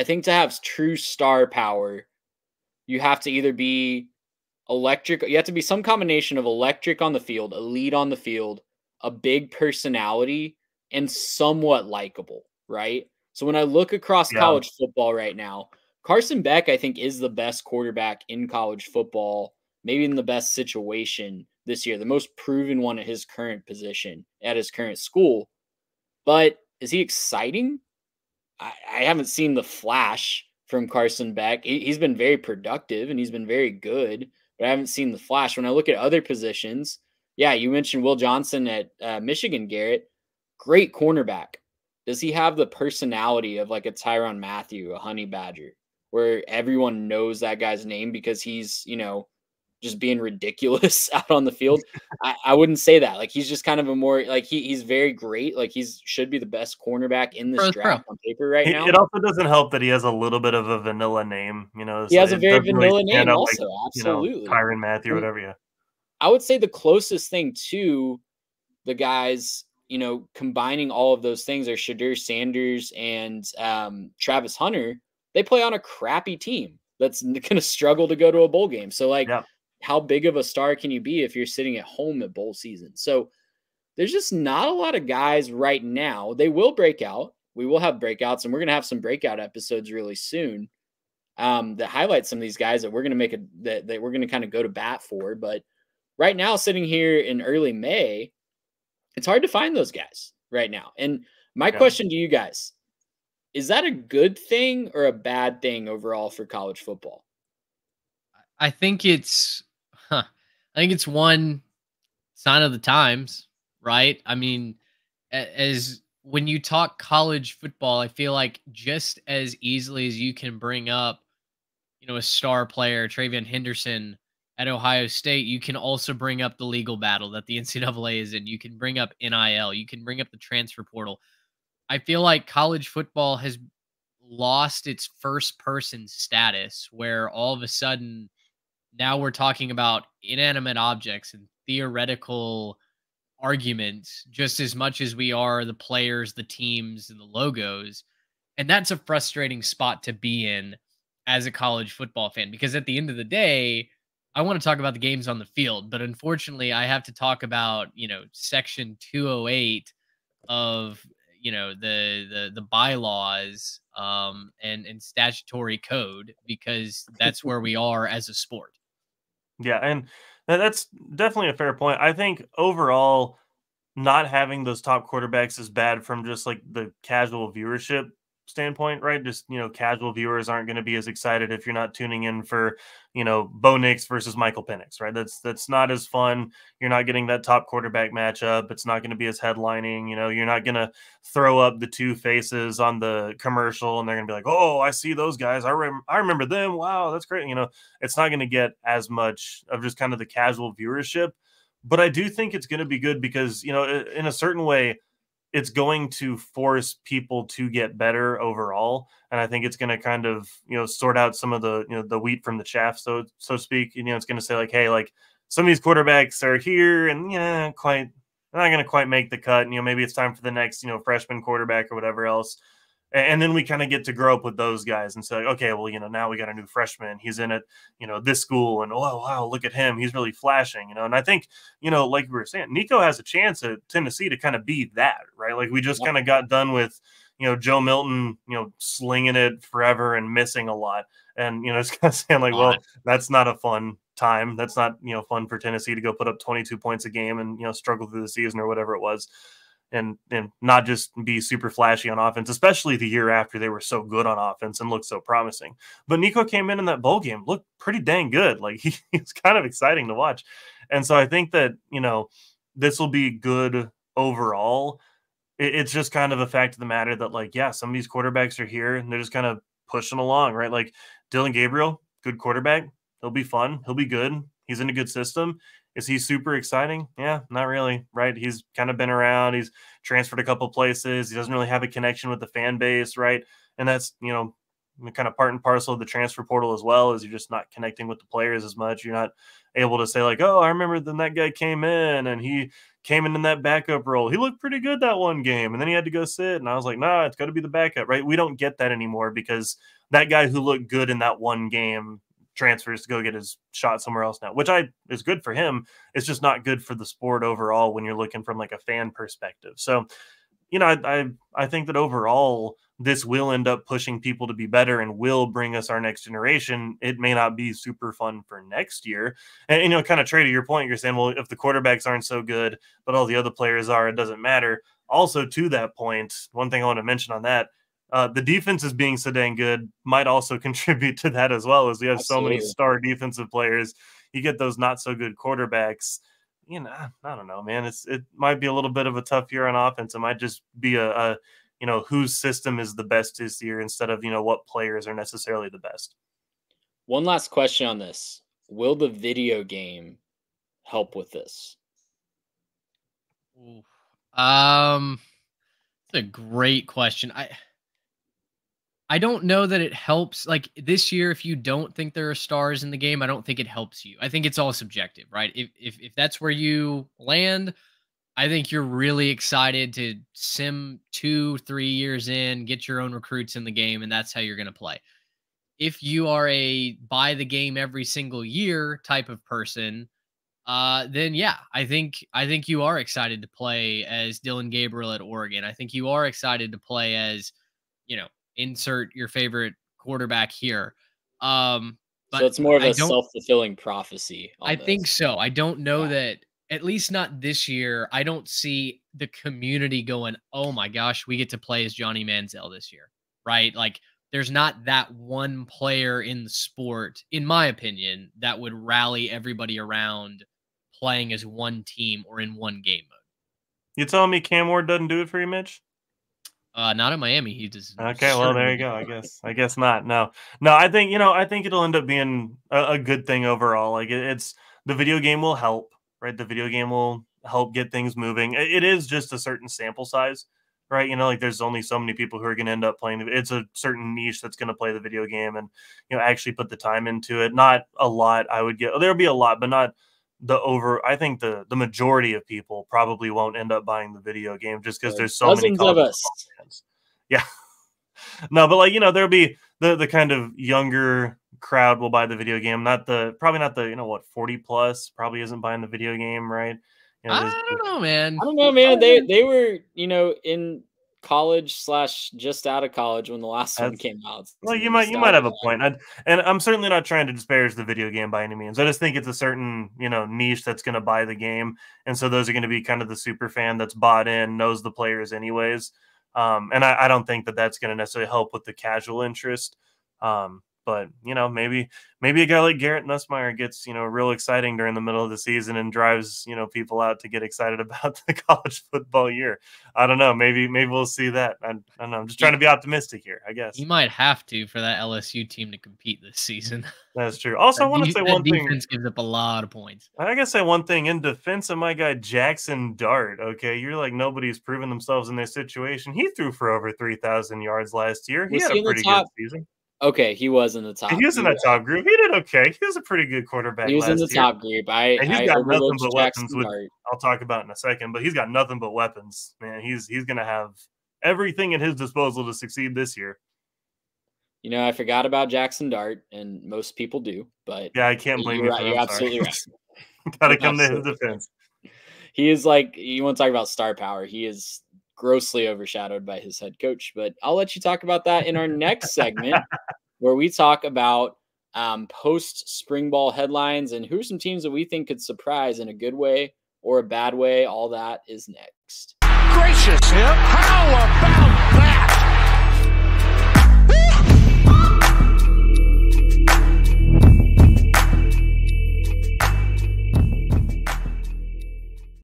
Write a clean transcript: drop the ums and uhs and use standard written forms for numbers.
I think to have true star power, you have to either be electric. You have to be some combination of electric on the field, elite on the field, a big personality, and somewhat likable, right? So when I look across Yeah. college football right now, Carson Beck, I think, is the best quarterback in college football, maybe in the best situation this year, the most proven one at his current position, at his current school. But is he exciting? I haven't seen the flash from Carson Beck. He's been very productive and he's been very good, but I haven't seen the flash. When I look at other positions, yeah, you mentioned Will Johnson at Michigan, Garrett. Great cornerback. Does he have the personality of like a Tyrann Mathieu, a Honey Badger, where everyone knows that guy's name because he's, just being ridiculous out on the field? I wouldn't say that. Like he's just kind of a more like he's very great. Like he's should be the best cornerback in this Bro's pro. draft on paper right now. It also doesn't help that he has a little bit of a vanilla name, He has a it very doesn't really vanilla stand name out like, also, absolutely. Tyrann Mathieu or And whatever, yeah. I would say the closest thing to the guys, combining all of those things are Shedeur Sanders and Travis Hunter. They play on a crappy team that's going to struggle to go to a bowl game. So, like, Yeah. how big of a star can you be if you're sitting at home at bowl season? So, there's just not a lot of guys right now. They will break out. We will have breakouts, and we're going to have some breakout episodes really soon that highlight some of these guys that we're going to that we're going to kind of go to bat for. But right now, sitting here in early May, it's hard to find those guys right now. And my question to you guys, is that a good thing or a bad thing overall for college football? I think it's one sign of the times, right? I mean, as when you talk college football, I feel like just as easily as you can bring up, a star player, TreVeyon Henderson at Ohio State, you can also bring up the legal battle that the NCAA is in. You can bring up NIL. You can bring up the transfer portal. I feel like college football has lost its first person status where all of a sudden now we're talking about inanimate objects and theoretical arguments just as much as we are the players, the teams, and the logos. And that's a frustrating spot to be in as a college football fan, because at the end of the day, I want to talk about the games on the field, but unfortunately I have to talk about, section 208 of, the bylaws and statutory code, because that's where we are as a sport. Yeah, and that's definitely a fair point. I think overall, not having those top quarterbacks is bad from just like the casual viewership standpoint, right? Just, casual viewers aren't going to be as excited if you're not tuning in for, Bo Nix versus Michael Penix, right? That's not as fun. You're not getting that top quarterback matchup. It's not going to be as headlining. You're not going to throw up the two faces on the commercial and they're going to be like, oh, I see those guys. I remember them. Wow, that's great. It's not going to get as much of just kind of the casual viewership. But I do think it's going to be good because, in a certain way, it's going to force people to get better overall. And I think it's going to kind of, sort out some of the, the wheat from the chaff, so to speak. It's going to say like, hey, like some of these quarterbacks are here and, they're not going to quite make the cut. And, maybe it's time for the next, freshman quarterback or whatever else. And then we kind of get to grow up with those guys and say, okay, well, now we got a new freshman. He's in it, this school. And, oh, wow, look at him. He's really flashing, And I think, like we were saying, Nico has a chance at Tennessee to kind of be that, right? Like we just kind of got done with, Joe Milton, slinging it forever and missing a lot. And, it's kind of saying like, well, that's not a fun time. That's not, fun for Tennessee to go put up 22 points a game and, struggle through the season or whatever it was. And not just be super flashy on offense, especially the year after they were so good on offense and looked so promising. But Nico came in that bowl game, looked pretty dang good. Like he's kind of exciting to watch. And so I think that, this will be good overall. It's just kind of a fact of the matter that like, yeah, some of these quarterbacks are here and they're just kind of pushing along, right? Like Dillon Gabriel, good quarterback. He'll be fun. He'll be good. He's in a good system. Is he super exciting? Yeah, not really, right? He's kind of been around. He's transferred a couple places. He doesn't really have a connection with the fan base, right? And that's, kind of part and parcel of the transfer portal as well, is you're just not connecting with the players as much. You're not able to say like, oh, I remember then that guy came in and he came in that backup role. He looked pretty good that one game, and then he had to go sit. And I was like, nah, it's got to be the backup, right? We don't get that anymore because that guy who looked good in that one game transfers to go get his shot somewhere else now, which is good for him. It's just not good for the sport overall when you're looking from like a fan perspective. So, you know, I think that overall this will end up pushing people to be better and will bring us our next generation. It may not be super fun for next year. And, you know, kind of Trey, to your point, you're saying, well, if the quarterbacks aren't so good, but all the other players are, it doesn't matter. Also, to that point, one thing I want to mention on that, the defense is being so dang good might also contribute to that as well, as we have so many star defensive players. You get those not so good quarterbacks. You know, I don't know, man. It might be a little bit of a tough year on offense. It might just be a you know, whose system is the best this year instead of, you know, what players are necessarily the best. One last question on this. Will the video game help with this? It's a great question. I don't know that it helps. Like this year, if you don't think there are stars in the game, I don't think it helps you. I think it's all subjective, right? If that's where you land, I think you're really excited to sim 2-3 years in, get your own recruits in the game, and that's how you're going to play. If you are a buy the game every single year type of person, then yeah, I think you are excited to play as Dillon Gabriel at Oregon. I think you are excited to play as, you know, insert your favorite quarterback here. But so it's more of a self-fulfilling prophecy. I think so. I don't know that, at least not this year. I don't see the community going, oh my gosh, we get to play as Johnny Manziel this year, right? Like there's not that one player in the sport, in my opinion, that would rally everybody around playing as one team or in one game mode. You telling me Cam Ward doesn't do it for you, Mitch? Not in Miami. He does. Okay, well, there you go. I guess not. No, I think it'll end up being a good thing overall. Like it's the video game will help, right? The video game will help get things moving. It is just a certain sample size, right? You know, like there's only so many people who are going to end up playing. It's a certain niche that's going to play the video game and, you know, actually put the time into it. Not a lot, I would get. There'll be a lot, but not I think the majority of people probably won't end up buying the video game just because there's so many of us. Fans. Yeah. No, but like, you know, there'll be the kind of younger crowd will buy the video game. Probably not the, you know what, 40 plus probably isn't buying the video game, right? You know, I don't know, man. They were, you know, in college / just out of college when the last one came out. Well, you might have a point. And I'm certainly not trying to disparage the video game by any means. I just think it's a certain, you know, niche that's going to buy the game. And so those are going to be kind of the super fan that's bought in, knows the players anyways. And I don't think that that's going to necessarily help with the casual interest. But, you know, maybe a guy like Garrett Nussmeier gets, you know, real exciting during the middle of the season and drives, you know, people out to get excited about the college football year. I don't know. Maybe we'll see that. I don't know. I'm just trying to be optimistic here, I guess. You might have to for that LSU team to compete this season. That's true. Also, I want to say one thing. Defense gives up a lot of points. I gotta say one thing in defense of my guy Jackson Dart. Okay, you're like nobody's proven themselves in this situation. He threw for over 3,000 yards last year. He had a pretty good season. Okay, he was in the top. He was in the top group. He did okay. He was a pretty good quarterback. He was in the top group. And he's got nothing but weapons. I'll talk about in a second, but he's got nothing but weapons. Man, he's gonna have everything at his disposal to succeed this year. You know, I forgot about Jackson Dart, and most people do. But yeah, I can't blame you. You're absolutely right. Got to come to his defense. He is like, you want to talk about star power? He is grossly overshadowed by his head coach, but I'll let you talk about that in our next segment where we talk about post spring ball headlines and who are some teams that we think could surprise in a good way or a bad way. All that is next. Gracious. Yep.